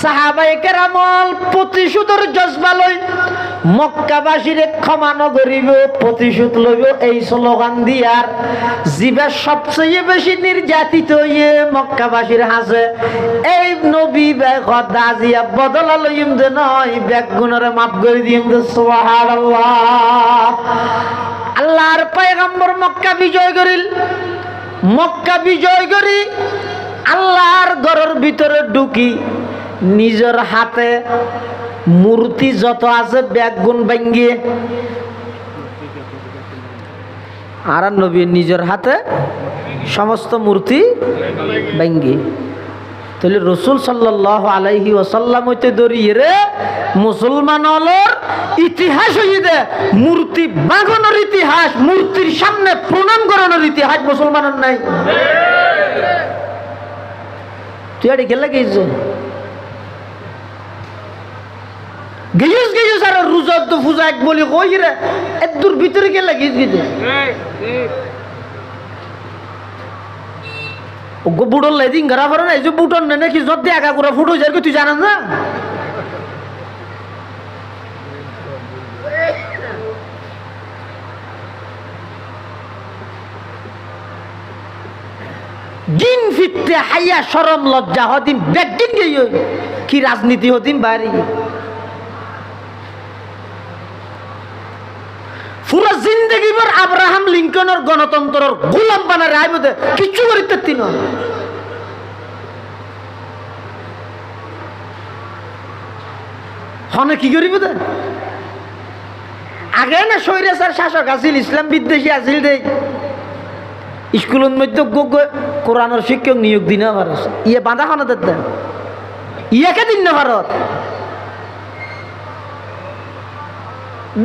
সাহাবায়ে কেরামল প্রতিশোধের জজবা লই মক্কাবাসীরে ক্ষমা নগরিব প্রতিশোধ লইব এই স্লোগান দিয়ার জিবা সবচেয়ে বেশি নির্যাতিত হইয়ে মক্কাবাসীর হাসে এই নবী বেগত দাজিয়া বদলা লইম দে নয় বেগুনরে মাফ করে দিম দে সুবহানাল্লাহ। আল্লাহর পয়গম্বর মক্কা বিজয় করিল, মক্কা বিজয় করি আল্লাহর ঘরের ভিতরে ঢুকি নিজের হাতে মূর্তি যত আছে বেগুন ভাঙ্গিয়ে আর নবী নিজের হাতে সমস্ত মূর্তি ভাঙ্গি তাহলে রসুল সাল্লাল্লাহু আলাইহি ওয়াসাল্লাম হইতে ধরিয়ে রে মুসলমান হলোর ইতিহাস হইতে মূর্তি বাগানোর ইতিহাস, মূর্তির সামনে প্রণাম করানোর ইতিহাস মুসলমানের নাই। তুই আরে গেলে গেছে গেছিস গেছিস আর রোজার তো পূজা এক বলি কই রে এত দূর ভিতরে গেলে গেছে ওগো বুড়োর লাইদিন ঘরা পড়ে না এই যে বুটন না নাকি যদি একা করে ফুটো যায় তুই জানাস না দিন ফিরতে হাইয়া শরম লজ্জা হদিন বেগদিন গিয়ে কি রাজনীতি হদিন বাড়ি পুরো জিন্দগি ভর আব্রাহাম লিঙ্কনের গণতন্ত্রের গোলাম বানারে আইবদে কিচ্ছু করিতে তিন হনে কি করিব দে আগে না স্বৈরাচার শাসক আছিল ইসলাম বিদ্বেষী আছিল দে স্কুলের মধ্যে কোরআনের শিক্ষক নিয়োগ দিন ভারত ইয়ে বাঁধা খানা দে ইয়াকে দিন না ভারত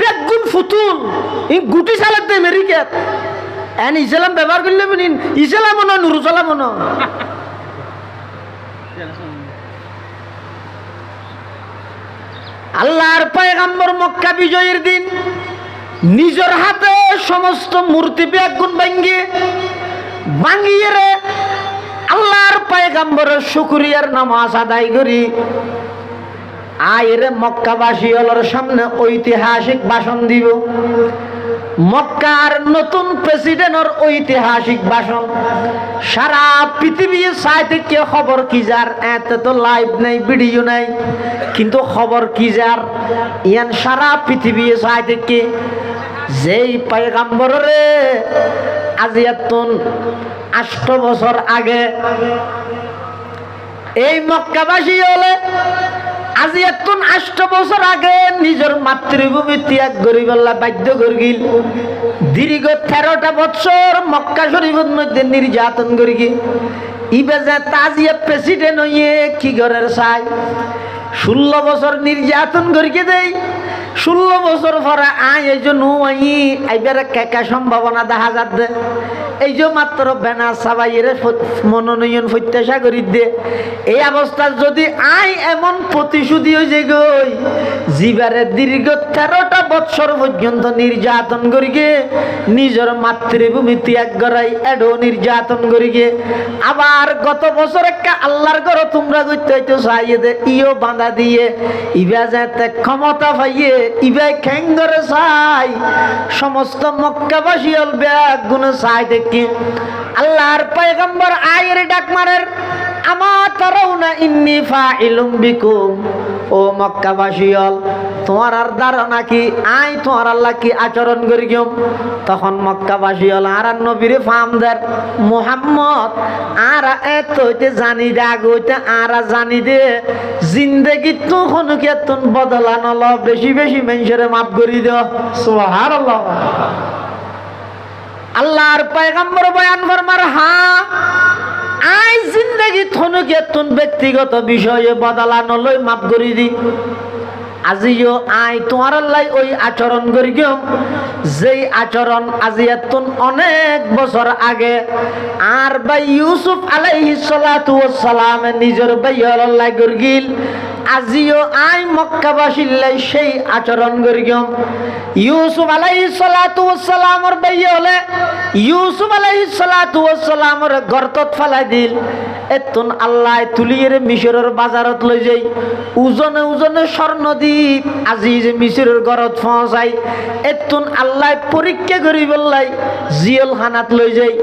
বেগুন ফুতুল ই গুটি চালাতে আমেরিকাত এন ইসলাম ব্যবহার করলে ইসলাম মনে নুরুসালাম মনে আল্লাহর পয়গম্বর মক্কা বিজয়ের দিন নিজের হাতে সমস্ত মূর্তি বেগুন ভাঙ্গিয়ে রে আল্লাহর পয়গম্বরের শুকরিয়ার নামাজ আদায় করি আইরে মক্কাবাসী হলোর সামনে ঐতিহাসিক ভাষণ দিব মক্কার নতুন প্রেসিডেন্টের ঐতিহাসিক ভাষণ সারা পৃথিবী চাই থেকে খবর কি যার এত তো লাইভ নাই ভিডিও নাই কিন্তু খবর কি যার ইয়ান সারা পৃথিবী চাই থেকে যেই পয়গম্বরে আজিয়াতুন 8 বছর আগে এই মক্কাবাসী হলে আজি এতন 8 বছর আগে নিজের মাতৃভূমি ত্যাগ করিবেলা বাধ্য করিল দীর্ঘ 13টা বছর মক্কা শরীফের মধ্যে নির্যাতন করি ইবে যে তাজিয়া প্রেসিডেন্ট হইয়ে কি ঘরের চাই 16 বছর নির্যাতন করিকে দেই 16 বছর পরে আয় এই জন্য আইবার কেকা সম্ভাবনা দেখা যাচ্ছে এই যে মাত্র বেনা সাবাইয়ের মনোনয়ন প্রত্যাশা করি দে এই অবস্থা যদি আই এমন প্রতিশোধী হয়ে গই জীবারে দীর্ঘ 13টা বছর পর্যন্ত নির্যাতন করিগে নিজের মাতৃভূমি ত্যাগ করাই এডো নির্যাতন করিগে আবার গত বছর একটা আল্লাহর ঘর তোমরা করতে হইতো চাইয়ে দে ইও বাঁধা দিয়ে ইবা যাতে ক্ষমতা পাইয়ে ইবা খেঙ্গরে চাই সমস্ত মক্কাবাসী হল ব্যাগ গুণ চাই দেখি আল্লাহর পয়গম্বর আয়ের ডাক মারের আমা তারাউনা ইন্নী ফাইলুম বিকুম ও মক্কাবাসী হল তোমার আর ধারণা কি আই তোমার আল্লাহ কি আচরণ করি গেম তখন মক্কাবাসী হল আর নবীরে ফামদার মুহাম্মদ আর এত হইতে জানি দে আগে হইতে আর জানি দে জিন্দগি তো হনুকে তুন বদলা নল বেশি বেশি মানুষের মাফ করি দিও সুবহানাল্লাহ আল্লাহর পয়গম্বর বয়ান ফরমার হ্যাঁ আই জিন্দগি থনুকে তুন ব্যক্তিগত বিষয়ে বদলা নলই মাফ করি দি আজিও আই তোমার আল্লাহ ওই আচরণ করি গেম যেই আচরণ আজিয়াতুন অনেক বছর আগে আর ভাই ইউসুফ আলাইহিস সালাতু ওয়াস সালাম নিজের ভাই আল্লাহ করিল আজিও আই মক্কাবাসীলাই সেই আচরণ করি গম। ইউসুফ আলাইহিস সালাতু ওয়াস সালামর বাইয়ে হলে ইউসুফ আলাইহিস সালাতু ওয়াস সালামর গর্তত ফালাই দিল। এতন আল্লাহ তুলিয়ে মিশরের বাজারত লই যাই, ওজনে ওজনে স্বর্ণ দ্বীপ আজি যে মিশরের ঘরত পৌঁছাই। এতন আল্লাহ পরীক্ষা করি বললাই জিয়ল খানাত লই যাই।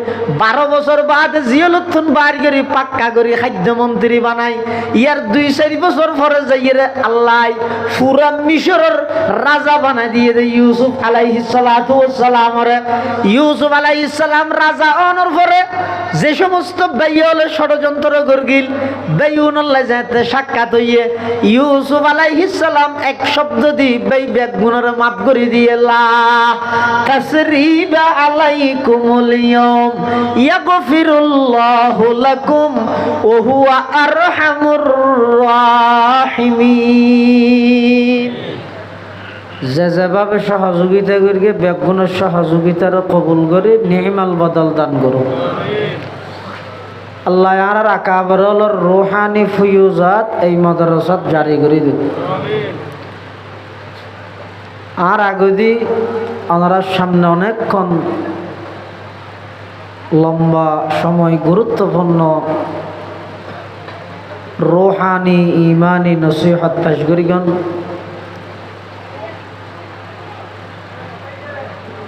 12 বছর বাদ জিয়ল উত্তন বার করি পাক্কা করি খাদ্যমন্ত্রী বানাই। ইয়ার 2-4 বছর পরে যাইয়ে আল্লাহ পুরা মিশরের রাজা বানাই দিয়ে দেয় ইউসুফ আলাইহিস সালাতু ওয়াস সালামরে। ইউসুফ আলাইহিস সালাম রাজা অনর পরে যে সমস্ত বাইয়লে ষড়যন্ত্র গর্গিল বেউনল্লাহ যাতে সাক্ষাৎ হইয়ে ইউসুফ আলাইহিস সালাম এক শব্দ দি বেই বেগুনের মাফ করে দিয়ে লা তাসরিবা আলাইকুমুল ইয়াউম ইয়াগফিরুল্লাহু লাকুম ওয়া হুয়া আরহামুর রাহিমিন। যেভাবে সহযোগিতা করিয়ে বেগুনের সহযোগিতার কবুল করে নি'মাল বদল দান করো আল্লাহ। আর আকাবরুল রুহানি ফুয়ুজাত এই মাদ্রাসাত জারি করে দিন। আর আগদি ওনার সামনে অনেকক্ষণ লম্বা সময় গুরুত্বপূর্ণ রুহানি ইমানি নসিহত পেশ করিগন।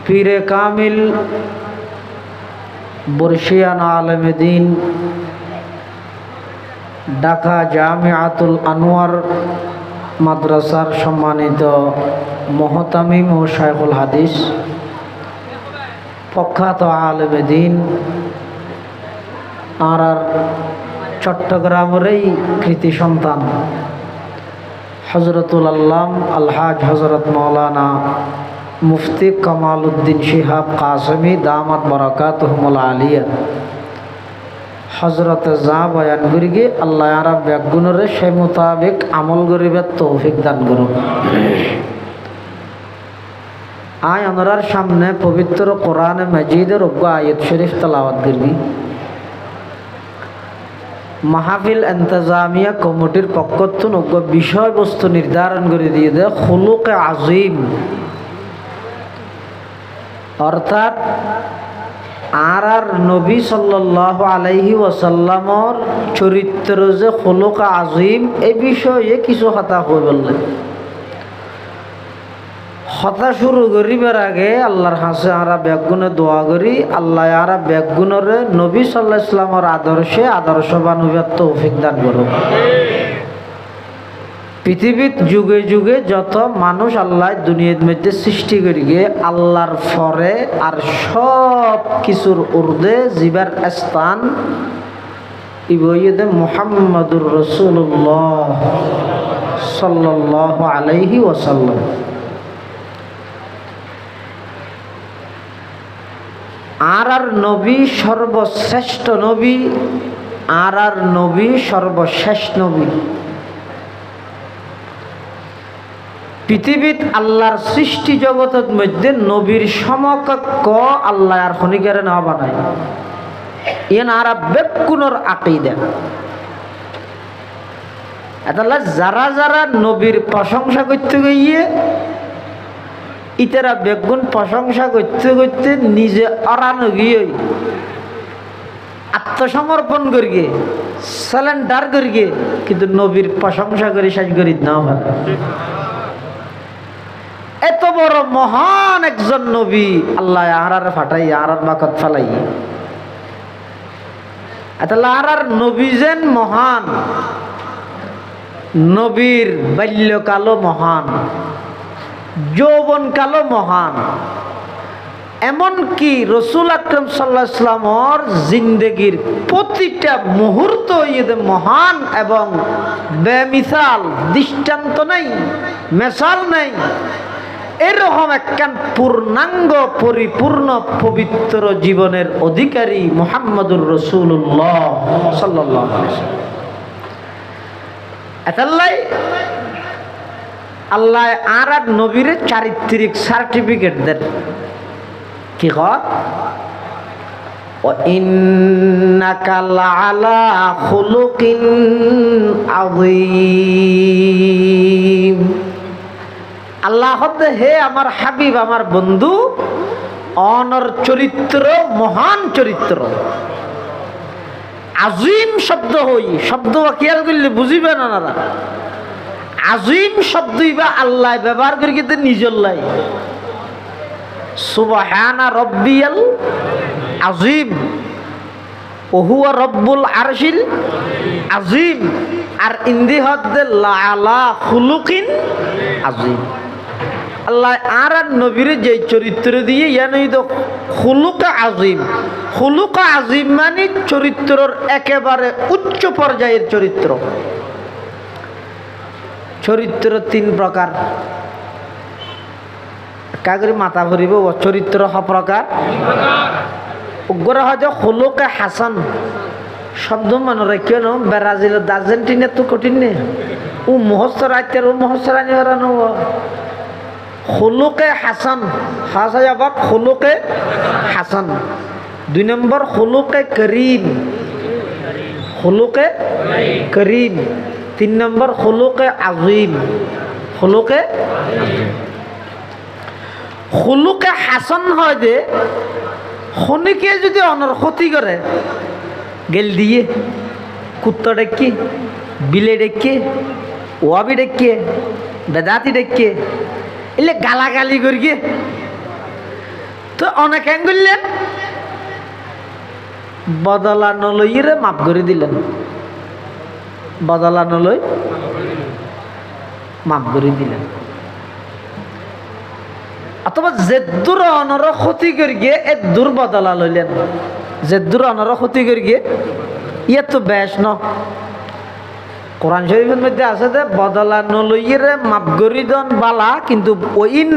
পীরে কামিল বর্ষিয়ান আলেমে দিন ঢাকা জামিআতুল আনোয়ার মাদ্রাসার সম্মানিত মুহতামিম ও শাইখুল হাদিস প্রখ্যাত আলেমে দিন আর চট্টগ্রামেরই কৃতি সন্তান হযরতুল আল্লাম আলহাজ হযরত মাওলানা মুফতি কামাল উদ্দিন শিহাব কাসেমি দামাত বরকাতুহুমুল আলিয়া হযরত যা বয়ান করিগে আল্লাহ আরা ব্যাগুণরে সেই মোতাবেক আমল করিবার তৌফিক দান করুন। আয় ওনার সামনে পবিত্র কোরআনে মাজিদের অজ্ঞ আয়াত শরীফ তেলাওয়াত করি। মাহফিল ইন্তজামিয়া কমিটির পক্ষতুন অজ্ঞ বিষয়বস্তু নির্ধারণ করে দিয়ে দেয় খুলুকে আজিম, অর্থাৎ আর নবী সাল্লাল্লাহু আলাইহি ওয়াসাল্লামর চরিত্র যে খুলুক আজিম এই বিষয়ে কিছু কথা কই বললেন। কথা শুরু করিবার আগে আল্লাহর কাছে আমরা বেগুনে দোয়া করি আল্লাহ আরা বেগুনরে নবী সাল্লাল্লাহু আলাইহি ওয়াসাল্লামর আদর্শে আদর্শবান হইবার তৌফিক দান করুন। পৃথিবীর যুগে যুগে যত মানুষ আল্লাহ দুনিয়ার মধ্যে সৃষ্টি করি গিয়ে আল্লাহর ফরে আর সব কিছুর ঊর্ধ্বে জীবার স্থান ইবইদে মুহাম্মাদুর রাসূলুল্লাহ সাল্লাল্লাহু আলাইহি ওয়াসাল্লাম। আর নবী সর্বশ্রেষ্ঠ নবী, আর নবী সর্বশেষ নবী। পৃথিবীত আল্লাহর সৃষ্টি জগতের মধ্যে নবীর সমকক্ষ আল্লাহ আর খনিকারে না বানায়। ইয়ান আর বেকুনর আকীদা এতাল্লাহ যারা যারা নবীর প্রশংসা করতে গিয়ে ইতারা বেগুন প্রশংসা করতে করতে নিজে অরানো গিয়ে আত্মসমর্পণ করিয়ে সালেন্ডার করিয়ে কিন্তু নবীর প্রশংসা করে শেষ করি না ভালো। এত বড় মহান একজন নবী আল্লাহ আহার ফাটাই আহার বাকত ফালাই আহার নবী যেন মহান, নবীর বাল্যকালও মহান, যৌবনকালও মহান, এমনকি রসুল আকরাম সাল্লাল্লাহু আলাইহি ওয়াসাল্লামর জিন্দেগির প্রতিটা মুহূর্ত মহান এবং বেমিসাল, দৃষ্টান্ত নেই, মেসাল নেই। এরকম একখান পূর্ণাঙ্গ পরিপূর্ণ পবিত্র জীবনের অধিকারী মুহাম্মদুর রাসূলুল্লাহ সাল্লাল্লাহু আলাইহি ওয়াসাল্লাম। এতাল্লাই আল্লাহ আর নবীর চারিত্রিক সার্টিফিকেট দেন। কি কয় ইন্নাকা লাআলা খুলুকিন আযীম। আল্লাহ হতে হে আমার হাবিব, আমার বন্ধু, অনর চরিত্র মহান চরিত্র। আজিম শব্দ হই, শব্দ খেয়াল করলে বুঝিবেন ওনারা। আজিম শব্দই বা আল্লাহ ব্যবহার করি কিন্তু নিজের লাই। সুবহানা রব্বিয়াল আজিম ওহুয়া রব্বুল আরশিল আজিম। আর ইন্দি হদ্দে লাআলা খুলুকিন আজিম। আল্লাহ আর নবীর যে চরিত্র দিয়ে ইয়ানই তো খুলুকা আজিম। খুলুকা আজিম মানে চরিত্রর একেবারে উচ্চ পর্যায়ের চরিত্র। চরিত্র তিন প্রকার, কাগরি মাথা ভরিব। চরিত্র হ প্রকার, উগ্র হয়তো খুলুকা হাসান শব্দ মনে রাখিও না। ব্রাজিল আর্জেন্টিনা তো কঠিন নে, ও মহস্ত রাজ্যের ও মহস্ত রাজ্য হারানো। খুলুকে হাসান, হাসা জবাব খুলুকে হাসান। 2 নম্বর খুলুকে করিম, খুলুকে করিম। 3 নম্বর খুলুকে আজিম, খুলুকে খুলুকে হাসান হয় যে খনিকে যদি অনর ক্ষতি করে, গেল দিয়ে কুত্তা ডেকে, বিলে ডেকে, ওয়াবি ডেকে, বেদাতি ডেকে, এলে গালাগালি করিয়ে তো অনেক করলেন, বদলা নলইরে মাফ করে দিলেন। বদলা নলই মাফ করে দিলেন। অথবা জেদ্দুর অনর ক্ষতি করি গিয়ে এ দুর্বদলা লইলেন। জেদ্দুর অনর ক্ষতি করি গিয়ে ইয়ে তো বেশ ন। কোরআন শরীফের মধ্যে আছে যে বদলা নলইরে মাফ করি দন বালা, কিন্তু ওইন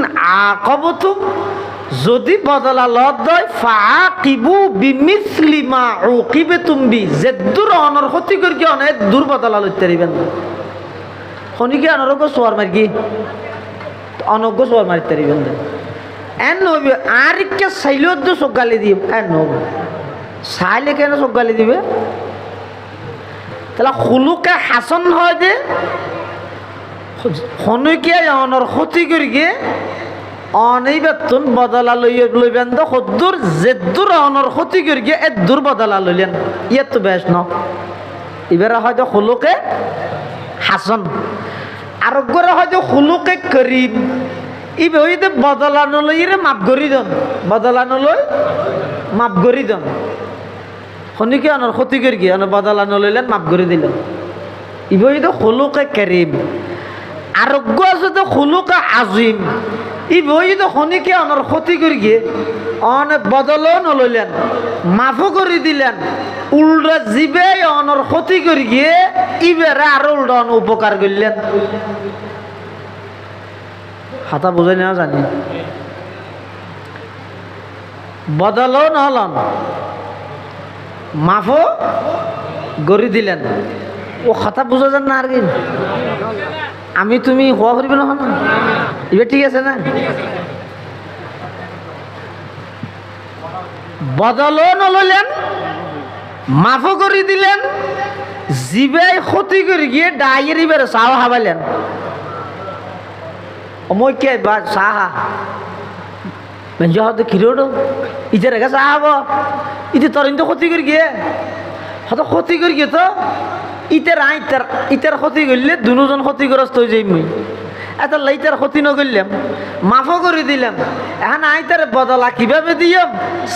আকাবতুম যদি বদলা লত দয় ফাআকিবু বিমিসলি মা উকিবতুম বি। জেদ্দুর অনর ক্ষতি করি গিয়ে অনেক দুর্বদলা লইতে পারিবেন না। খনিকে অনরজ্ঞ সোয়ার মারি অনজ্ঞ সোয়ার মারিতে পারিবেন না। এন নবী আর কে চাইলেও তো চোখ গালি দিব। এন নবী চাইলে কেন চোখ গালি দিবে? তাহলে খুলুকে হাসন হয় যে খনিকে অনর ক্ষতি করি গিয়ে অনেই বেতন বদলা লইবেন তো সদ্দুর জেদ্দুর অনর ক্ষতি করি গিয়ে এ দুর্বদলা লইলেন। ইয়ে তো বেশ ন। এবারে হয়তো খুলুকে হাসন, আরোগ্যরা হয়তো খুলুকে করিম। ই বইতে বদলা নলইরে মাফ করি দন, বদলা নলই মাফ করি দন। খনিকে অনর ক্ষতি করি গিয়ে অনেক বদলা নলইলেন, মাফ করে দিলেন। ই বইতে খুলুকে করিম। আরোগ্য আছে তো খুলুকে আজিম। ই বইতে খনিকে অনর ক্ষতি করি গিয়ে অনেক বদলও নলইলেন, মাফও করে দিলেন। উল্টা জীবে অনর ক্ষতি করি গিয়ে ইবেরা আরো উল্টা উপকার করলেন। হাতা বুঝাই নেওয়া জানি বদলও নহলন, মাফও গড়ি দিলেন। ও কথা বুঝা যান না আর কি? আমি তুমি হওয়া করিবে না, এবার ঠিক আছে না? বদলও নলইলেন, মাফও করে দিলেন, জিবাই ক্ষতি করে গিয়ে ডাইয়ের এবার চাও হাবাইলেন। মই কে বা চাহা বেঞ্জ হতে খিরোড ইতে রেখে চাহ হব। ইতে তোর তো ক্ষতি করে গিয়ে হয়তো ক্ষতি করে গিয়ে তো ইতের আইতার ইতার ক্ষতি করলে দুজন ক্ষতিগ্রস্ত হয়ে যাই। মুই এত লাইতার ক্ষতি নকরলাম, মাফও করে দিলাম। এখন আইতার বদলা কিভাবে দিয়াম?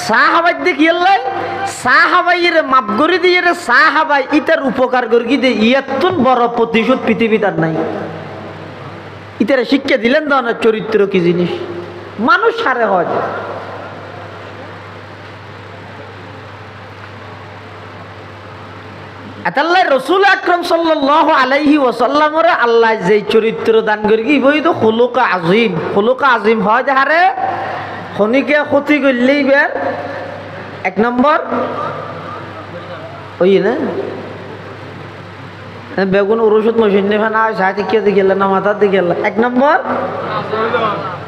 চাহ হাবাই দেখিয়ে লাই চাহ হাবাইয়ের মাফ করে দিয়ে চাহ হাবাই ইতার উপকার করি দে। ইয়াতুন বড় প্রতিশোধ পৃথিবীতে আর নাই। ইতারে শিক্ষা দিলেন ধরনের চরিত্র কি জিনিস, মানুষ সারে হয়। এতাল্লাই রসুল আকরম সাল্লাল্লাহু আলাইহি ওয়াসাল্লামের আল্লাহ যে চরিত্র দান করি কি বই তো খুলুকা আজিম। খুলুকা আজিম হয় যাহারে খনিকে ক্ষতি করলেই বের 1 নম্বর ওই না বেগুন ওষুধ মশিন নেবে না সাথে কে দিয়ে গেলেন না মাথার দিয়ে গেলেন। 1 নম্বর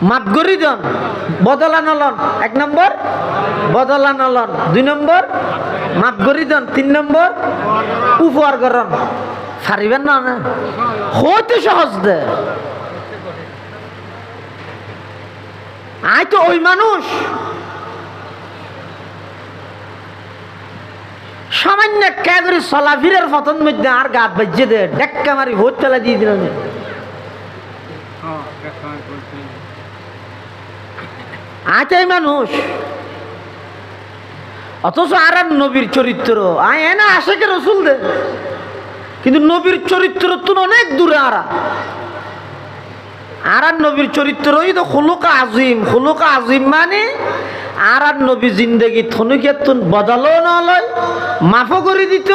মাফ করি দেন, বদলা নলন। 1 নম্বর বদলা নলন। 2 নম্বর মাফ করি দেন। 3 নম্বর উপহার করেন। পারিবেন না না হইতে সহজ দে। আই তো ওই মানুষ সামান্য কে করে চলাফিরের ফতন মধ্যে আর গাত বাজ্যে দে ডেক্কা মারি ভোট তেলা দিয়ে দিল। আই তো এই মানুষ, অথচ আর নবীর চরিত্র আয় না আশেকে রসুল দে, কিন্তু নবীর চরিত্র তো অনেক দূরে। আর নবীর চরিত্রই তো খুলুক আজিম। খুলুক আজিম মানে আর নবী জিন্দগি থনুকিয়াতুন বদলও নলয়, মাফও করে দিত।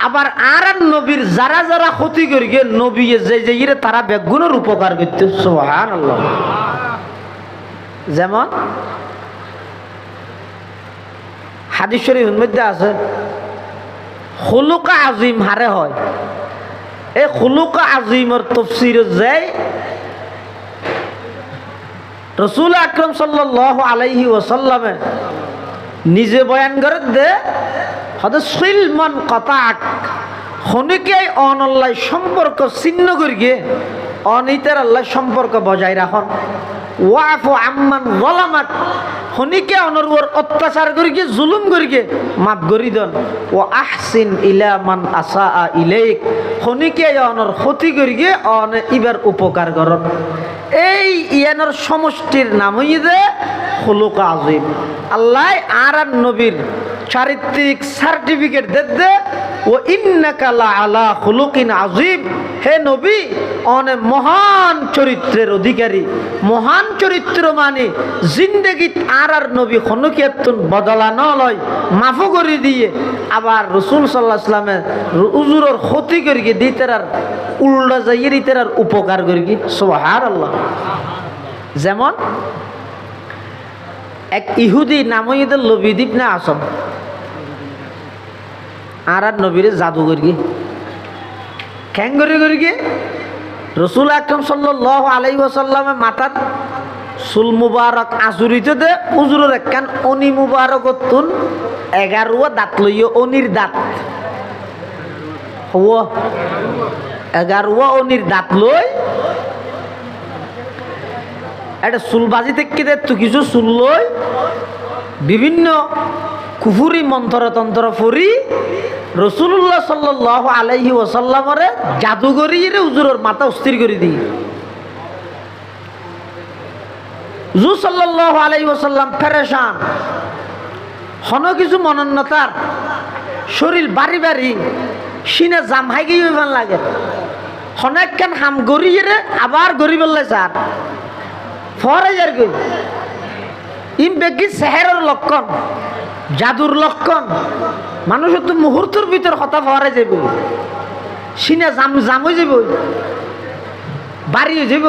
আবার আর নবীর যারা যারা ক্ষতি করি গে নবী যে ইরে তারা বেগুনের উপকার করতে। সুবহানাল্লাহ। যেমন হাদিস শরীফের মধ্যে আছে খুলুক আজিম হারে হয়। এই খুলুক আজিমের তাফসীর যায় রসুল আকরাম সাল্লাল্লাহু আলাইহি ওয়াসাল্লামে নিজে বয়ান করে দে হয়তো সিলমান কাতাক খনিকে অনল্লাই সম্পর্ক ছিন্ন করিয়ে অনিতের আল্লাহ সম্পর্ক বজায় রাখন। ওয়াফু আম্মান যালামাক খনিকে অনরুর অত্যাচার করিয়ে জুলুম করিয়ে মাফ করি দেন। ও আহসিন ইলা মান আসা ইলাইক খনিকে অনর ক্ষতি করিয়ে অন ইবার উপকার করন। এই ইয়ানোর সমষ্টির নাম হইছে খুলুক আজিম। আল্লাহ আর নবীর চারিত্রিক সার্টিফিকেট দে ও ইন্নাকা লা আলা খুলুকিন আজিম। হে নবী অনেক মহান চরিত্রের অধিকারী। মহান চরিত্র মানে জিন্দগিত আর নবী খনুকিয়াতুন বদলা নলয়, মাফও করে দিয়ে আবার রসুল সাল্লাল্লাহু আলাইহি ওয়াসাল্লামের উজুরের ক্ষতি করিয়ে দিতেরার উল্টা যাইয়ে দিতেরার উপকার করিয়ে। সুবহানাল্লাহ। যেমন এক ইহুদি নামইদের লবিদ্বীপ না আসম আর নবীরে জাদু করিয়ে খ্যাং করিয়ে রসুল আকরাম সাল্লাল্লাহু আলাইহি ওয়াসাল্লামের মাথার চুল মুবারক আচুরিত দে উজুরের একখান অনি মুবারক তুন 11 দাঁত লইয় অনির দাঁত 11 অনির দাঁত লই একটা চুলবাজি থেকে দে তো কিছু চুল লই বিভিন্ন কুফুরি মন্ত্রতন্ত্র ফুরি রসুল্লাহ সাল্লাল্লাহু আলাইহি ওয়াসাল্লামরে জাদুগরিয়ে হুজুরের মাথা অস্থির করে দিই। হুজুর সাল্লাল্লাহু আলাইহি ওয়াসাল্লাম পেরেশান হন কিছু মনন্নতার শরীর বাড়ি বাড়ি সিনে জাম হাই গিয়ে ভাল লাগে হনেক কেন হাম গরিয়ে আবার গরিব স্যার ফরে যার গই ইম বেগি সেহেরের লক্ষণ জাদুর লক্ষণ। মানুষের তো মুহূর্তের ভিতর হতা ফরে যাব সিনে জাম জাম হয়ে যাব বাড়ি হয়ে যাব।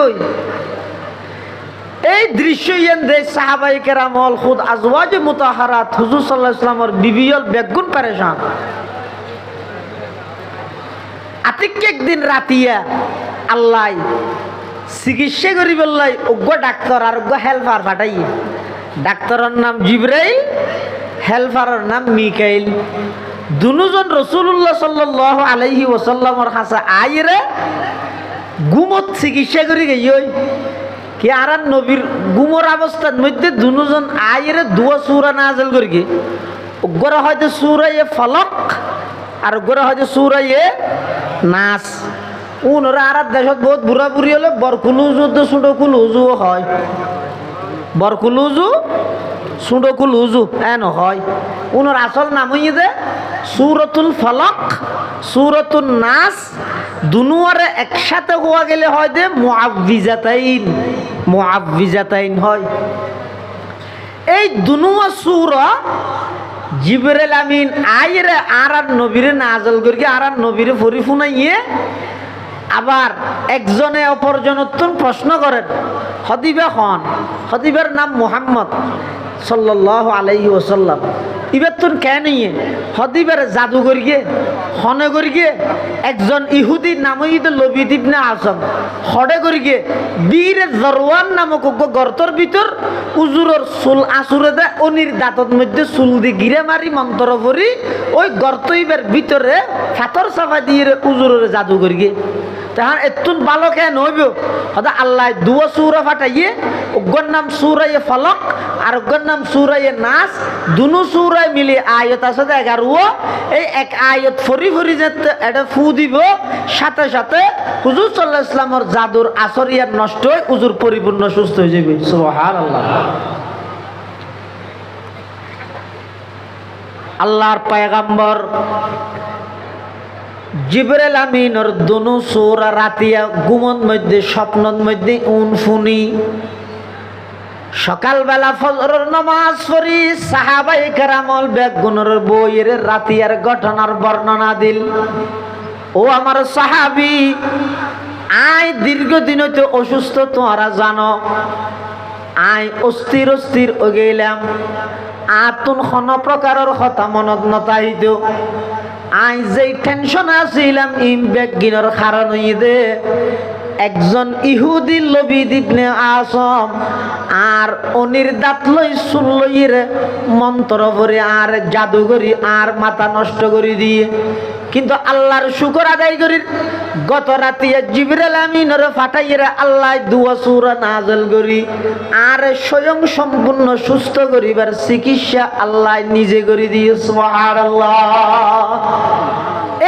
এই দৃশ্য ইয়ান দে সাহাবায়ে কেরামল খুদ আজওয়াজে মুতাহারাত হুজুর সাল্লাল্লাহু আলাইহি ওয়াসাল্লামের বিবিয়ল বেগুন পেরেশান। আতিক একদিন রাতিয়া আল্লাহ চিকিৎসা করি বললাই অজ্ঞ ডাক্তার আর অজ্ঞ হেল্পার পাঠাই। ডাক্তারের নাম জিবরাইল, হেল্পারের নাম মিকাইল। দুজন রসুল্লাহ সাল্লাল্লাহু আলাইহি ওয়াসাল্লামের কাছে আইরে গুমত চিকিৎসা করি গই কি আর নবীর গুমর অবস্থার মধ্যে দুজন আইরে দুয়া সূরা নাযিল করি গে। অজ্ঞরা হয়তো সূরা ফলক আর অজ্ঞরা হয়তো সূরা নাস। উনরা আর দেশত বহুত বুড়া বুড়ি হলে বরকুলুজু তো সুডকুল উজু হয়, বরকুলুজু সুডকুল উজু এন হয়। উনর আসল নাম হইয়ে যে সূরাতুল ফলক সূরাতুন নাস। দুনুয়ারে একসাথে হওয়া গেলে হয় যে মুআউযিজাতাইন, মুআউযিজাতাইন হয়। এই দুনুয়া সূরা জিবরাইল আমিন আইরে আর নবীরে নাযিল করি আর নবীরে ফরি ফুনাইয়ে আবার একজনে অপরজনত্ব প্রশ্ন করেন হদিবা খান, হদিবার নাম মুহাম্মদ সাল্লাল্লাহু আলাইহি ওয়াসাল্লাম। ইবার তোর কেন নিয়ে হদিবার জাদুঘর গিয়ে হনগর গিয়ে একজন ইহুদির নাম হইতে লবিদ ইবনে আসম হডে করে গিয়ে বীর জরওয়ান নামক গর্তর ভিতর উজুরর চুল আসুরে দেয় অনির দাঁতর মধ্যে চুল দিয়ে গিরে মারি মন্ত্র ভরি ওই গর্ত ইবার ভিতরে ফাতর চাপা দিয়ে উজুরের জাদুঘর গিয়ে তখন এতুন ভালো কেন হইব হয়তো আল্লাহ দুয়া সূরা ফাটাইয়ে ওগর নাম সূরায়ে ফলক আর ওগর নাম সূরায়ে নাস দুনো সূরায় মিলে আয়াত আছে 11 এই এক আয়াত ফরি ফরি যেতে এটা ফু দিব সাথে সাথে হুজুর সাল্লাল্লাহু আলাইহি ওয়াসাল্লামের জাদুর আসরিয়া নষ্ট হয়ে হুজুর পরিপূর্ণ সুস্থ হয়ে যাবে সুবহানাল্লাহ। আল্লাহর পয়গম্বর জিবরাইল আমিনের দুনো সূরা রাতিয়া ঘুমন মধ্যে স্বপ্নর মধ্যে উনফুনি সকালবেলা ফজরের নামাজ পড়ি সাহাবায়ে কেরামল বেগুনের বইয়ের রাতিয়ার ঘটনার বর্ণনা দিল। ও আমার সাহাবী আয় দীর্ঘদিন হইতে অসুস্থ তোমরা জানো আয় অস্থির অস্থির ও গেলাম আতুন কোন প্রকারের কথা মনত নতাইত আই যেই টেনশন আছিলাম বেগিনের কারণ হইতে একজন ইহুদি লবিদ ইবনে আসম আর অনির দাঁত লই চুল লইরে মন্ত্র ভরে আর জাদুঘরি আর মাথা নষ্ট করে দিয়ে কিন্তু আল্লাহর শুকর আদায় করি গত রাতে জিবরাইল আমিনের ফাটাইরে আল্লাহ দুয়া সূরা নাযিল করি আর স্বয়ং সম্পূর্ণ সুস্থ করিবার চিকিৎসা আল্লাহ নিজে করে দিয়ে সুবহানাল্লাহ।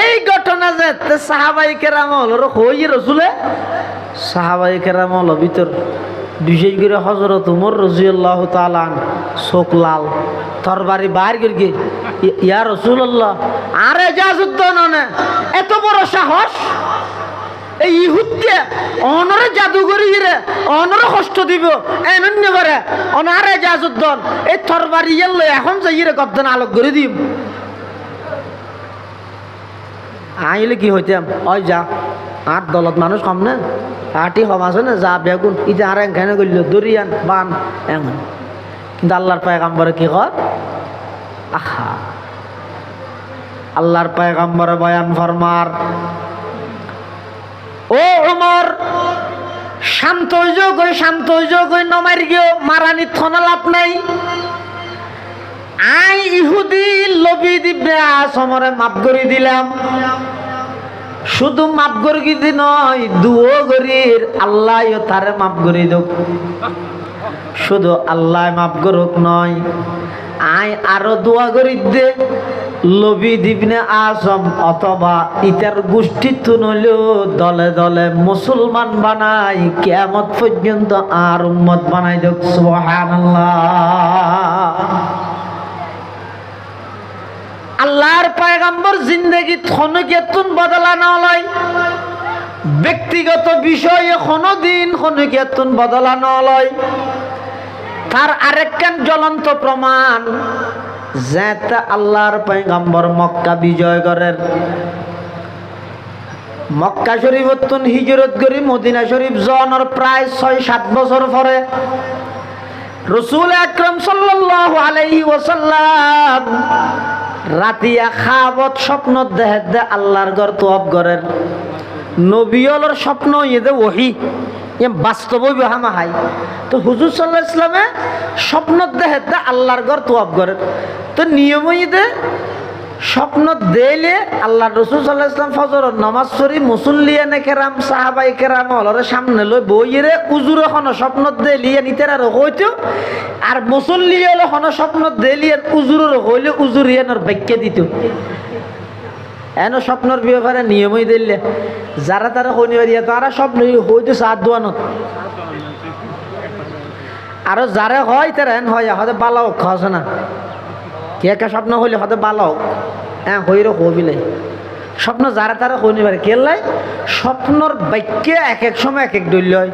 এই ঘটনা যে সাহাবায়ে কেরামল হই রাসূলে সাহাবায়ে কেরামল ভিতর বিশেষ করে হযরত ওমর রাদিয়াল্লাহু তাআলা চোখ লাল তরবারি বাইর করে ইয়া রাসূলুল্লাহ আরে জাযুদ্দ ননে এত বড় সাহস এই ইহুদিয়া অনরে জাদুঘরি রে অনরে কষ্ট দিব এনন্য করে অনারে জাযুদ্দ এই তরবারি লই এখন যাইরে গদ্দান আলোক করে দিম আইলে কি হইতাম ওই যা আট দলত মানুষ কম না আটি কম আছে না যা বেগুন ইটা আর এখানে গেল দরিয়ান বান এমন কিন্তু আল্লাহর পয়গম্বর কি কর আহা আল্লাহর পয়গম্বর বয়ান ফরমার ও ওমর শান্ত হইজ গই নমার গিয়ে মারানি থনা লাভ নাই আই ইহুদি লবিদ ইবনে আসমরে মাফ করে দিলাম শুধু মাফ করি দি নয় দুও গরির আল্লাহ তারে মাফ করে দোক শুধু আল্লাহ মাফ করুক নয় আই আরো দোয়া করি দে লবিদ ইবনে আসম অথবা ইতার গোষ্ঠী তুনলেও দলে দলে মুসলমান বানাই কিয়ামত পর্যন্ত আর উম্মত বানাই দোক সুবহানাল্লাহ। আল্লাহর পয়গম্বর জিন্দেগি ক্ষণিকেতন বদলানো লয় ব্যক্তিগত বিষয়ে কোনদিন ক্ষণিকেতন বদলানো লয় তার আরেকখান জ্বলন্ত প্রমাণ যেটা আল্লাহর পয়গম্বর মক্কা বিজয় করেন মক্কা শরীফতন হিজরত করি মদিনা শরীফ জনের প্রায় ৬-৭ বছর পরে রাসূল আকরাম সাল্লাল্লাহু আলাইহি ওয়াসাল্লাম রাতিয়া খাবত স্বপ্ন দেখে আল্লাহর ঘর তোয়াব করেন নবীর স্বপ্ন ইয়ে ওহি বাস্তব হামাহাই তো হুজুর সাল্লাল্লাহু আলাইহি ওয়াসাল্লামে স্বপ্ন দেখে আল্লাহর ঘর তোয়াব করেন তো নিয়ম ইয়ে স্বপ্ন দিলে আল্লাহ রাসূল সাল্লাল্লাহু আলাইহি ওয়াসাল্লাম ফজরের নামাজ পড়ি মুসল্লিয়ানে কেরাম সাহাবায়ে কেরাম হলরে সামনে লই বইরে উজুর এখন স্বপ্ন দিলিয়ে নিতে আর হইতো আর মুসল্লি হলো হন স্বপ্ন দিলিয়ে উজুরের হইলে উজুরিয়ানোর বাক্য দিত এন স্বপ্নর ব্যাপারে নিয়মই দিলে যারা তারা শনিবারিয়া তারা স্বপ্ন হইতো সাত দোয়ানত আর যারা হয় তারা এন হয় হয়তো বালাও খাওয়া না কে স্বপ্ন হইলে হয়তো বালাও হ্যাঁ হইর হবিলে স্বপ্ন যারা তারা শনিবার কেলাই স্বপ্নর বাক্য এক এক সময় এক এক দৈল হয়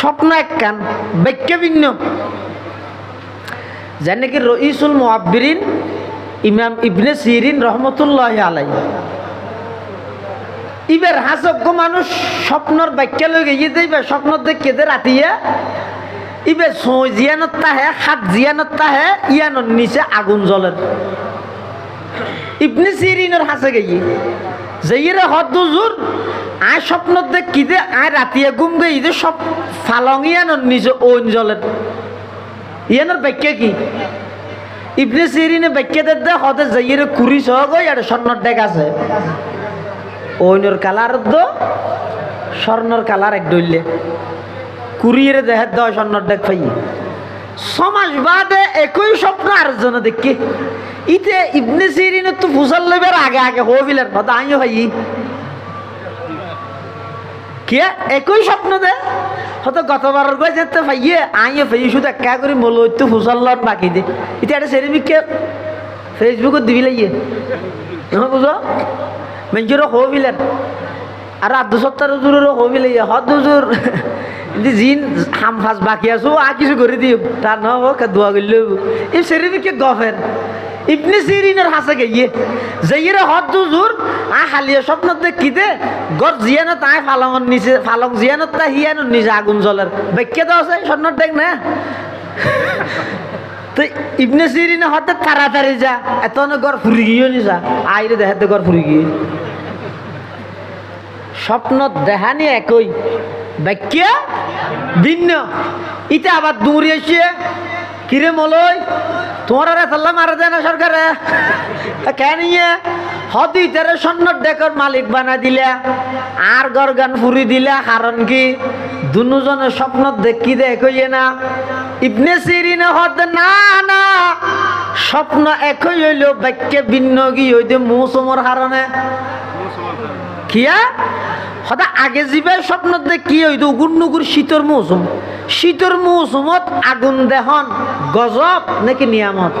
স্বপ্ন এক কান বাক্য ভিন্ন যেন কি রইসুল মুআব্বিরিন ইমাম ইবনে সিরিন রহমতুল্লাহ আলাইহি ইবার হাসজ্ঞ মানুষ স্বপ্নর বাক্য লগে গিয়ে দেবে স্বপ্ন দেখে দে রাতিয়া ইবে ছয় জিয়ানত তাহে 7 জিয়ানত তাহে ইয়ানোর নিচে আগুন জ্বলের। ইবনে সিরিনের হাসে গেই যেইরে হদুজুর আয় স্বপ্ন দেখ কি দে আয় রাতিয়া ঘুম গই যে সব ফালং ইয়ানোর নিচে ওন জ্বলের। ইয়ানোর ব্যাখ্যা কি? ইবনে সিরিনে ব্যাখ্যা দে হদে যেইরে কুড়ি সহ গই আর স্বর্ণর ডেক আছে ওইনোর কালার দো স্বর্ণর কালার এক ডইলে কুড়িয়ে দেহের দেওয়া স্বর্ণর ডেক পাই সমাজ বাদে একই স্বপ্ন আরেকজন দেখি ইতে ইবনে সিরিনে তো ফুসাল লইবার আগে আগে হবিলের কথা আইও ভাই কে একই স্বপ্ন দে হয়তো গতবারের গই যেতে ভাইয়ে আইও ভাই শুধু একা করে মল তো ফুসাল লন বাকি দে ইতে একটা সেরিমিককে ফেসবুকত দিবি লাইয়ে বুঝো মেঞ্জুরও হবিলের আর 270 হুজুরেরও হবিলে হদ হুজুর জিন হাম ফাস বাকি আছো আর কিছু করে দিও তার না হোক দোয়া করলে এই সেরিমিকে গফের ইবনে সিরিনের হাসে গিয়ে যেইরে হদ হুজুর আ হালিয়া স্বপ্ন দেখি দে গর জিয়ানত আয় ফালংর নিচে ফালং জিয়ানত তা হিয়ানোর নিচে আগুন জ্বলের ব্যাখ্যা দাও আছে স্বর্ণর দেখ না তো ইবনে সিরিনে হতে তাড়াতাড়ি যা এত গড় ফুরি গিয়েও নি যা আইরে দেখাতে গড় ফুরি গিয়ে স্বপ্ন দেখানি একই ব্যাখ্যা ভিন্ন ইটা আবার দূরে এসে কিরে মলই তোমার সাল্লাম মারা যায় না সরকারে কেন হদি তেরে স্বর্ণর ডেকর মালিক বানা দিলা আর গরগান ফুরি দিলা কারণ কি দুজনের স্বপ্ন দেখি দেখইয়ে না ইবনে সিরিনে হদ না না স্বপ্ন একই হইল ব্যাখ্যা ভিন্ন কি হইতে মৌসুমর কারণে কিয়া হদা আগে যাবে স্বপ্ন দেখি হইতো উগুর নুগুর শীতর মৌসুম শীতর মৌসুমত আগুন দেহন গজব নাকি নিয়ামত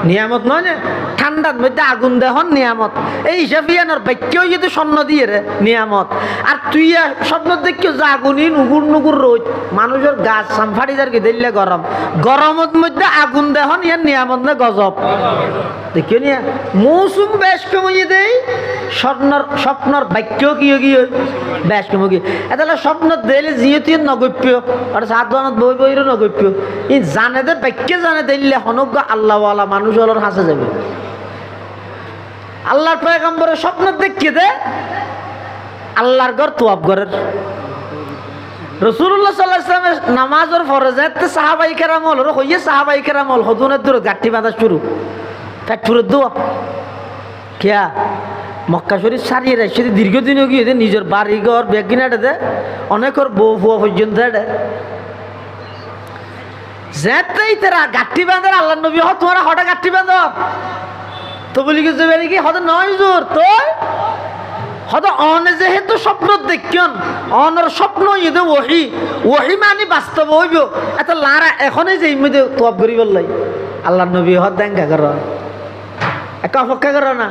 নিয়ামত নয় না ঠান্ডার মধ্যে আগুন দেহন নিয়ামত এই হিসাবে আনার বাক্যও যদি স্বর্ণ দিয়ে রে নিয়ামত আর তুই স্বপ্ন দেখিও যে আগুনই নুগুর নুগুর রোদ মানুষের গাছ সামফাড়ি যার কি দিলে গরম গরমত মধ্যে আগুন দেহন ইয়ার নিয়ামত না গজব দেখিও নিয়া মৌসুম বেশ কমিয়ে দেই স্বপ্নর বাক্য কি বেশ কমে এটা স্বপ্ন দিলে যিহেতু নগপ্য আর সাধারণত বই বইরও নগপ্য ই জানে দে বাক্য জানে দিলে হনজ্ঞ আল্লাহওয়ালা মানুষ হলোর হাসে যাবে আল্লাহর পয়গম্বরের স্বপ্ন দেখিয়ে দে আল্লাহর ঘর তোয়াব ঘরের রাসূলুল্লাহ সাল্লাল্লাহু আলাইহি ওয়াসাল্লামের নামাজের ফরজে সাহাবাই কেরাম হল হইয়ে সাহাবাই কেরাম হল হদুনের দূর গাঠি বাঁধা শুরু ফ্যাক্টরির দোয়া কিয়া মক্কা শরীফ সারিয়ে রাখছে দীর্ঘদিনও গিয়ে নিজের বাড়ি ঘর বেগিনাটে দে অনেকর বউ ফুয়া পর্যন্ত যেতেই তারা গাঠি বাঁধার আল্লাহ নবী হ তোমার হঠাৎ গাঠি বাঁধ তো বলি গেছে বেরি কি হতে নয় জোর তো হয়তো অনে যেহেতু স্বপ্ন দেখিয়ন অনর স্বপ্ন ইদে ওহি ওহি মানে বাস্তব হইব এত লারা এখনই যে ইমে তোয়াব করি বললাই আল্লাহ নবী হত দেখা কর একা অপেক্ষা করো না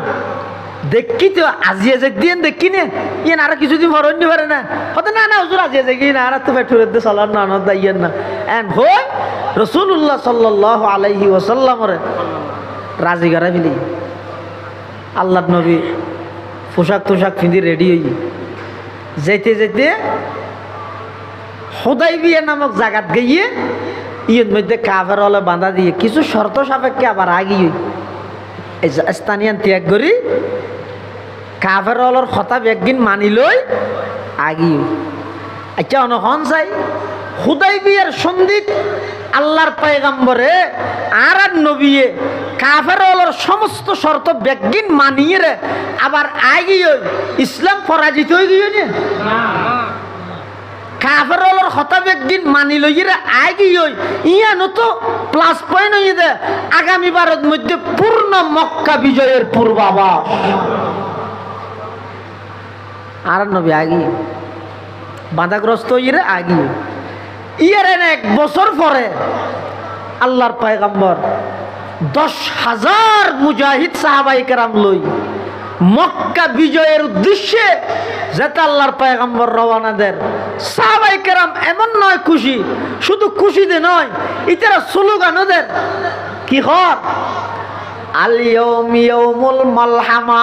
দেখি তো আজিয়ে যে দিন দেখি নে ইয়ে আর কিছুদিন ভরণ নি পারে না হতে না না হুজুর আজিয়ে যে না আর তো পেটুরে দে সালার না না দাইয়েন না এন্ড হই রাসূলুল্লাহ সাল্লাল্লাহু আলাইহি ওয়াসাল্লামের রাজি করা ফেলি আল্লাহর নবী পোশাক তোশাক পিঁধি রেডি হই যেতে যেতে হুদাইবিয়া নামক জায়গাত গিয়ে ইয়ের মধ্যে কাফের হলে বাঁধা দিয়ে কিছু শর্ত সাপেক্ষে আবার আগিয়ে স্থানীয় ত্যাগ করি কাফের হলর কথা একদিন মানি লই আগিয়ে আচ্ছা অনহন চাই হুদাইবিয়ার সন্ধিত আল্লাহর পয়গম্বরে আর নবীয়ে কাফের হলর সমস্ত শর্ত একদিন মানিয়ে রে আবার আগিয়ে ইসলাম পরাজিত হয়ে গিয়ে না কাফের হলর কথা একদিন মানি লইরে আগিয়ে ইয়ানো তো প্লাস পয়েন্ট হয়ে দে আগামী বারের মধ্যে পূর্ণ মক্কা বিজয়ের পূর্বাভাস আর নবী আগিয়ে বাধাগ্রস্ত হইরে আগিয়ে ইয়ার এক বছর পরে আল্লাহর পয়গম্বর 10,000 মুজাহিদ সাহাবাই কেরাম লই মক্কা বিজয়ের উদ্দেশ্যে যেতে আল্লাহর পয়গম্বর রওনা দেন সাহাবাই কেরাম এমন নয় খুশি শুধু খুশিতে নয় ইতারা স্লোগানও দেন কি হর আল ইয়াউম ইয়াউমুল মালহামা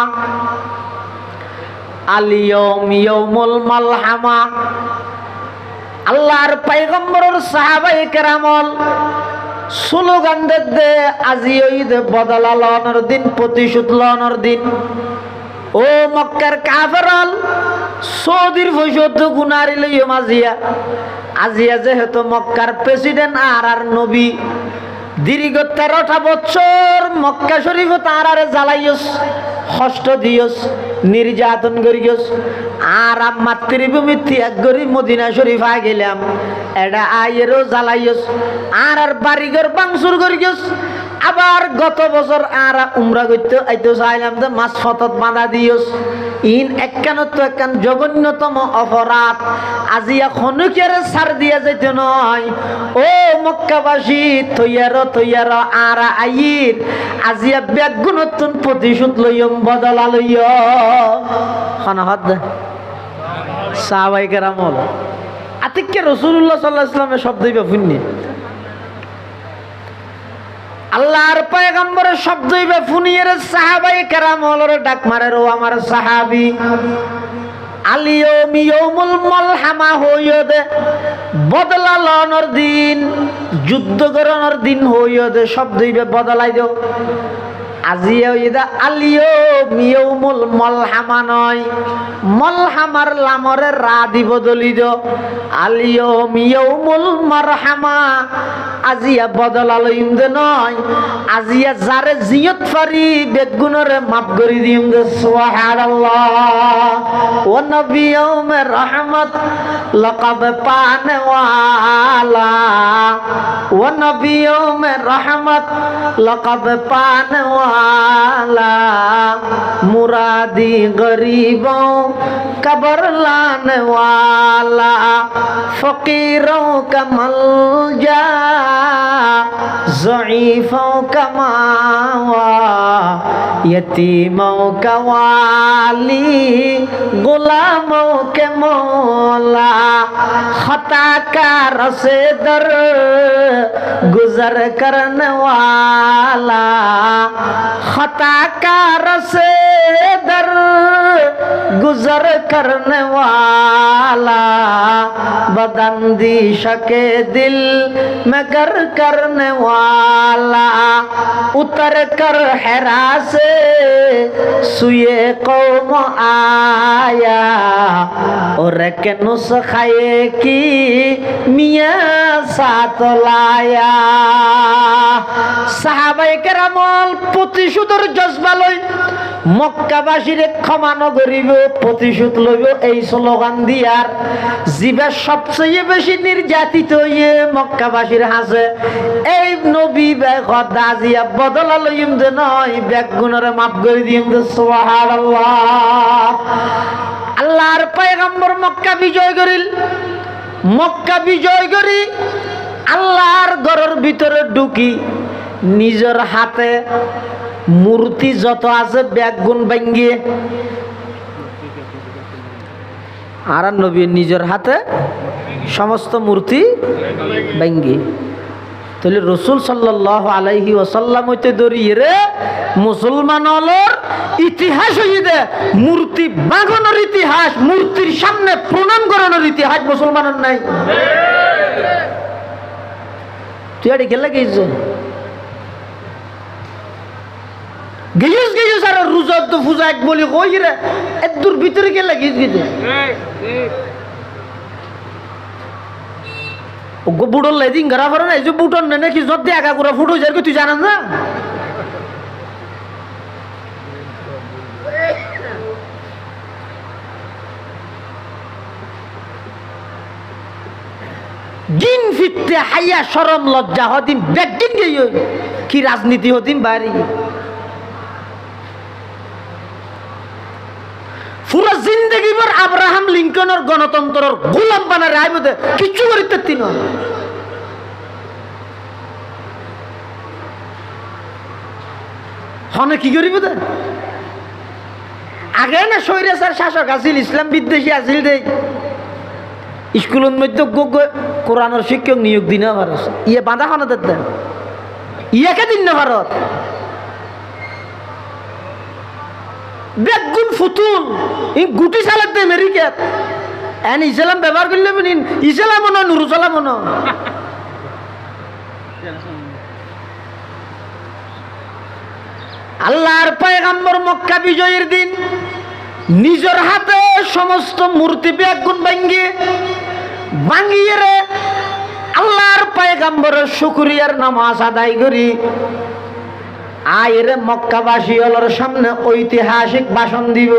আল ইয়াউম ইয়াউমুল মালহামা আল্লাহর পয়গম্বরের সাহাবায়ে কেরামল স্লোগান দে আজি ঈদ বদলা লওয়ানোর দিন, প্রতিশোধ লওয়ানোর দিন। ও মক্কার কাফেরল, সৌদির ভবিষ্যৎ গুনারি লইও আজিয়া। আজিয়া যেহেতু মক্কার প্রেসিডেন্ট আর নবী, দীর্ঘ 13টা বছর মক্কা শরীফ তার জ্বালাইস, কষ্ট দিয়স, নির্যাতন করিয়স। আর মাতৃভূমি ত্যাগ করি মদিনা শরীফ আ গেলাম, এটা আইয়েরও জ্বালাইস। আর বাড়িঘর বাংসুর করিয়স। আবার গত বছর আর উমরা করতে আইতে চাইলাম তো মাছ ফতত বাঁধা দিয়স। ইন একখানত একখান জঘন্যতম অপরাধ। আজিয়া খনুকের ছাড় দিয়া যাইতে নয়। ও মক্কাবাসী, তৈয়ার আর আইর আজিয়া ব্যাগুণ নতুন প্রতিশোধ লইম, বদলা লইয় হদ সাহাবায়ে কেরামল আতিককে রাসূলুল্লাহ সাল্লাল্লাহু আলাইহি ওয়াসাল্লামের শব্দ হইবা ফুন্নি, আল্লাহর পয়গম্বরের শব্দ হইবা ফুনিয়ের সাহাবায়ে কেরামলরে ডাক মারে, ও আমার সাহাবী আলিয়ম ইয়াউমুল মালহামা হইয় দে, বদলা লওয়ানোর দিন, যুদ্ধ করানোর দিন হইয় দে, শব্দ হইবা বদলাই দিও। আজিয়া ইদা আলিয়ম ইয়াউমুল মালহামা নয়, মালহামার লামরে রা দি বদলি দিও, আলিয়ম ইয়াউমুল মারহামা। আজিয়া বদলা লইম দে নয়, আজিয়া যারে জিয়ত পারি বেগুনরে মাফ করি দিম দে। সুবহানাল্লাহ। ও নবী ইয়াউমে রহমত লকব পানে ওয়ালা, ও নবী ইয়াউমে রহমত লকব পানে ওয়ালা, মুরাদি গরিবों कबर लाने वाला, फकीरों का मलजा, ज़ईफ़ों का मावा, यतीमों का वाली, गुलामों के मौला, खता का रसे दर गुजर करने वाला, खता का रसे दर गुजर करने वाला, बदंदीश के दिल में गर करने वाला, उतर कर हेरा से सुए कौम आया, और के नुस्खे की मियाँ साथ लाया। সাহাবায়ে কেরামল প্রতিশোধের জজবা লই মক্কাবাসীরে ক্ষমা নগরিব, প্রতিশোধ লইব এই স্লোগান দিয়ার জিবা সবচেয়ে বেশি নির্যাতিত হইয়ে মক্কাবাসীর হাসে এই নবী বেগত আজিয়া বদলা লইম দে নয়, বেগুনরে মাফ করে দিম দে। সুবহানাল্লাহ। আল্লাহর পয়গম্বর মক্কা বিজয় করিল, মক্কা বিজয় করি আল্লাহর ঘরের ভিতরে ঢুকি, নিজের হাতে মূর্তি যত আছে ব্যাগুন ভাঙ্গিয়ে, আর নবী নিজের হাতে সমস্ত মূর্তি ভাঙ্গি। তাহলে রসুল সাল্লাল্লাহু আলাইহি ওয়াসাল্লাম হইতে ধরিয়ে রে মুসলমানর ইতিহাস হইয়ে দে মূর্তি বাগানোর ইতিহাস, মূর্তির সামনে প্রণাম করানোর ইতিহাস মুসলমানের নাই। তুই আরে গেলে গেছে গেছিস গেছিস আর রোজার তো পূজা এক বলি কই রে এত দূর ভিতরে গেলে গেছে ও বুড়োর লাইদিন ঘরা ফেরো না, এই যে বুটন নেই নাকি যদি একা করে ফুটো যার তুই জানাস না। দিন ফিরতে হাইয়া শরম লজ্জা হদিন বেগদিন গিয়ে কি রাজনীতি হদিন বাড়ি পুরো জিন্দগি ভর আব্রাহাম লিঙ্কনের গণতন্ত্রের গোলাম বানারে আইবদে কিচ্ছু করিতে তিন হনে কি করিব দে আগে না স্বৈরাচার শাসক আছিল, ইসলাম বিদ্বেষী আছিল দে স্কুলের মধ্যে কোরআনের শিক্ষক নিয়োগ দিন ভারত ইয়ে বাঁধা খানা দেন ইয়াকে দিন না ভারত বেগুন ফুতুল ই গুটি চালাত দে আমেরিকা এন ইসলাম ব্যবহার করলে ইসলাম মনে নুরুসালাম মনে আল্লাহর পয়গম্বর মক্কা বিজয়ের দিন নিজের হাতে সমস্ত মূর্তি ব্যাগুন ভাঙ্গিয়ে রে আল্লাহর পয়গম্বরের শুকরিয়ার নামাজ আদায় করি আইরে মক্কাবাসী হলোর সামনে ঐতিহাসিক ভাষণ দিব।